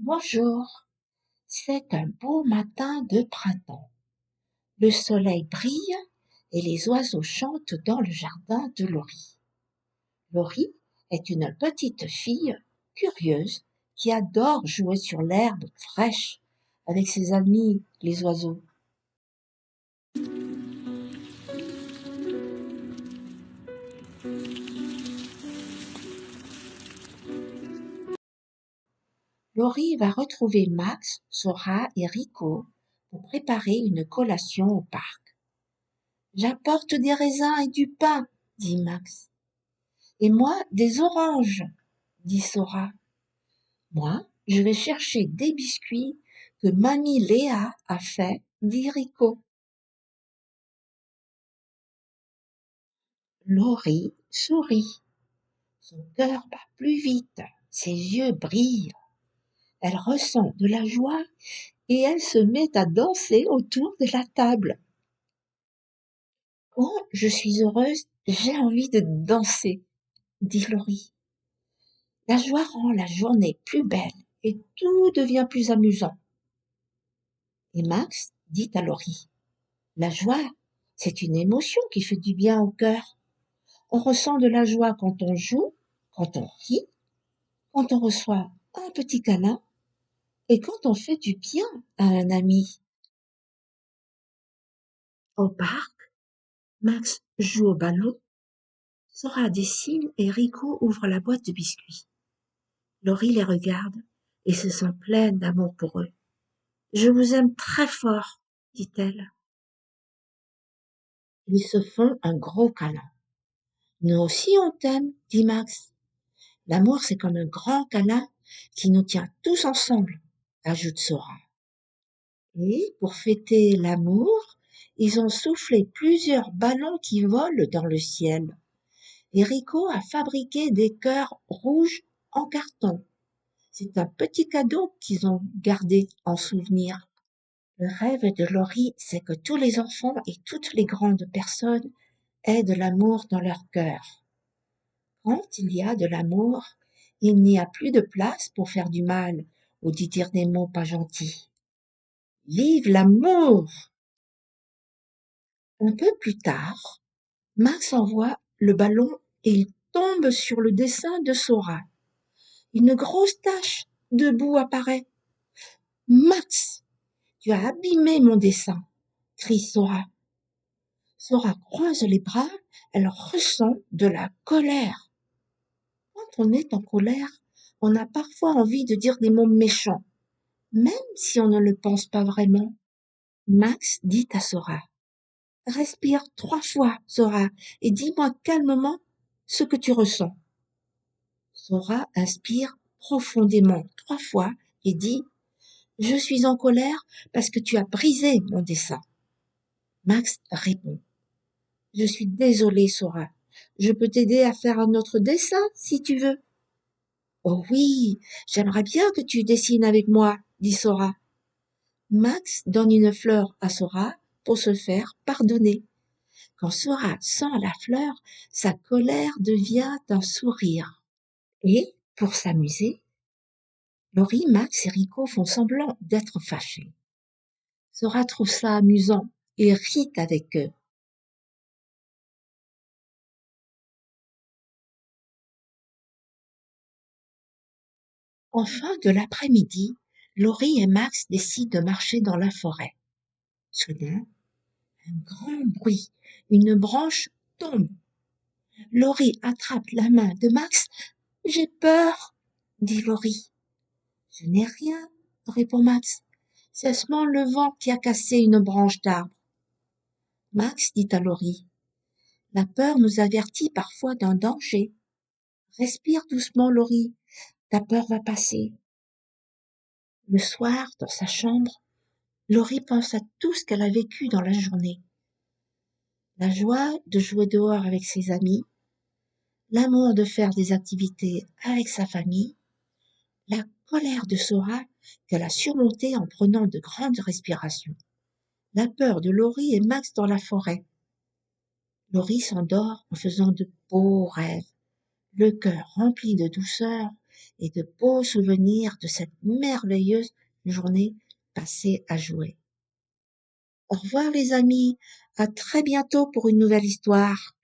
Bonjour, c'est un beau matin de printemps. Le soleil brille et les oiseaux chantent dans le jardin de Laurie. Laurie est une petite fille curieuse qui adore jouer sur l'herbe fraîche avec ses amis les oiseaux. Laurie va retrouver Max, Sora et Rico pour préparer une collation au parc. J'apporte des raisins et du pain, dit Max. Et moi, des oranges, dit Sora. Moi, je vais chercher des biscuits que mamie Léa a fait, dit Rico. Laurie sourit. Son cœur bat plus vite, ses yeux brillent. Elle ressent de la joie et elle se met à danser autour de la table. Quand je suis heureuse, j'ai envie de danser, dit Laurie. La joie rend la journée plus belle et tout devient plus amusant. Et Max dit à Laurie, la joie, c'est une émotion qui fait du bien au cœur. On ressent de la joie quand on joue, quand on rit, quand on reçoit un petit câlin et quand on fait du bien à un ami. Au parc, Max joue au ballon, Sora dessine et Rico ouvre la boîte de biscuits. Laurie les regarde et se sent pleine d'amour pour eux. Je vous aime très fort, dit-elle. Ils se font un gros câlin. Nous aussi on t'aime, dit Max. L'amour, c'est comme un grand câlin qui nous tient tous ensemble, ajoute Sora. Et pour fêter l'amour, ils ont soufflé plusieurs ballons qui volent dans le ciel. Et Rico a fabriqué des cœurs rouges en carton. C'est un petit cadeau qu'ils ont gardé en souvenir. Le rêve de Laurie, c'est que tous les enfants et toutes les grandes personnes aient de l'amour dans leur cœur. Quand il y a de l'amour, il n'y a plus de place pour faire du mal ou dire des mots pas gentils. Vive l'amour! Un peu plus tard, Max envoie le ballon et il tombe sur le dessin de Sora. Une grosse tache de boue apparaît. Max, tu as abîmé mon dessin, crie Sora. Sora croise les bras, elle ressent de la colère. Quand on est en colère, on a parfois envie de dire des mots méchants, même si on ne le pense pas vraiment. Max dit à Sora, respire 3 fois, Sora, et dis-moi calmement ce que tu ressens. Sora inspire profondément 3 fois et dit, je suis en colère parce que tu as brisé mon dessin. Max répond, je suis désolé, Sora. Je peux t'aider à faire un autre dessin si tu veux. Oh oui, j'aimerais bien que tu dessines avec moi, dit Sora. Max donne une fleur à Sora pour se faire pardonner. Quand Sora sent la fleur, sa colère devient un sourire. Et, pour s'amuser, Laurie, Max et Rico font semblant d'être fâchés. Sora trouve ça amusant et rit avec eux. En fin de l'après-midi, Laurie et Max décident de marcher dans la forêt. Soudain, un grand bruit, une branche tombe. Laurie attrape la main de Max. J'ai peur, dit Laurie. Ce n'est rien, répond Max. C'est seulement le vent qui a cassé une branche d'arbre. Max dit à Laurie. La peur nous avertit parfois d'un danger. Respire doucement, Laurie. Ta peur va passer. Le soir, dans sa chambre, Laurie pense à tout ce qu'elle a vécu dans la journée. La joie de jouer dehors avec ses amis, l'amour de faire des activités avec sa famille, la colère de Sora qu'elle a surmontée en prenant de grandes respirations, la peur de Laurie et Max dans la forêt. Laurie s'endort en faisant de beaux rêves, le cœur rempli de douceur et de beaux souvenirs de cette merveilleuse journée passée à jouer. Au revoir les amis, à très bientôt pour une nouvelle histoire.